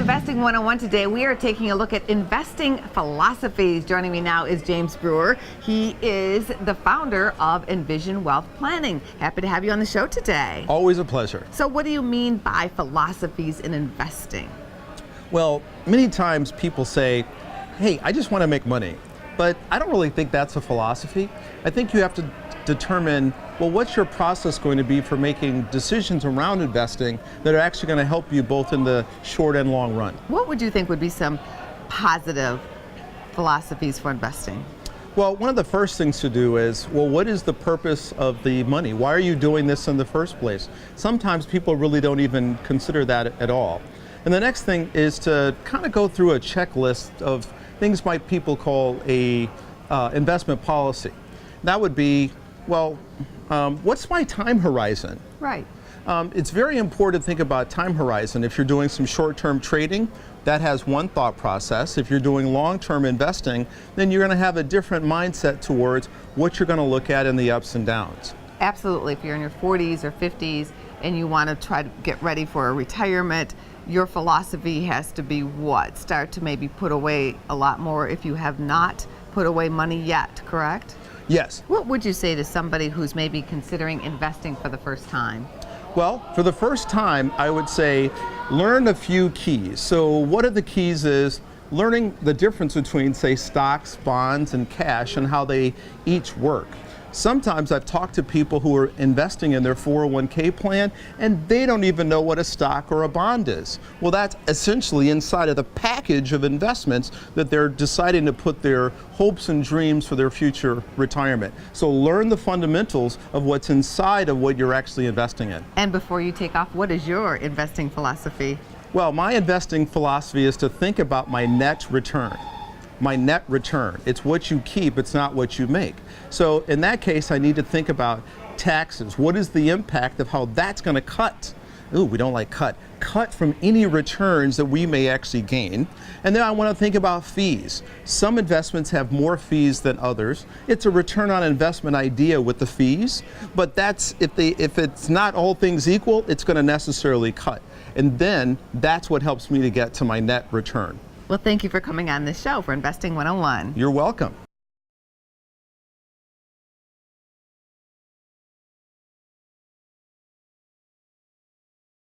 Investing 101 today, we are taking a look at investing philosophies. Joining me now is James Brewer. He is the founder of Envision Wealth Planning. Happy to have you on the show today. Always a pleasure. So what do you mean by philosophies in investing? Well, many times people say, hey, I just want to make money. But I don't really think that's a philosophy. I think you have to determine, well, what's your process going to be for making decisions around investing that are actually going to help you both in the short and long run. What would you think would be some positive philosophies for investing? Well, one of the first things to do is, well, what is the purpose of the money? Why are you doing this in the first place? Sometimes people really don't even consider that at all. And the next thing is to kind of go through a checklist of things people call a investment policy. That would be, well, what's my time horizon? Right. It's very important to think about time horizon. If you're doing some short-term trading, that has one thought process. If you're doing long-term investing, then you're going to have a different mindset towards what you're going to look at in the ups and downs. Absolutely. If you're in your 40s or 50s and you want to try to get ready for a retirement, your philosophy has to be what? Start to maybe put away a lot more if you have not put away money yet, correct? Yes. What would you say to somebody who's maybe considering investing for the first time? Well, for the first time, I would say learn a few keys. So what are the keys is learning the difference between, say, stocks, bonds, and cash and how they each work. Sometimes I've talked to people who are investing in their 401k plan and they don't even know what a stock or a bond is. Well, that's essentially inside of the package of investments that they're deciding to put their hopes and dreams for their future retirement. So learn the fundamentals of what's inside of what you're actually investing in. And before you take off, what is your investing philosophy? Well, my investing philosophy is to think about my net return. My net return. It's what you keep, it's not what you make. So in that case, I need to think about taxes. What is the impact of how that's going to cut? Ooh, we don't like cut. Cut from any returns that we may actually gain. And then I want to think about fees. Some investments have more fees than others. It's a return on investment idea with the fees, but that's if it's not all things equal, it's going to necessarily cut. And then that's what helps me to get to my net return. Well, thank you for coming on this show for Investing 101. You're welcome.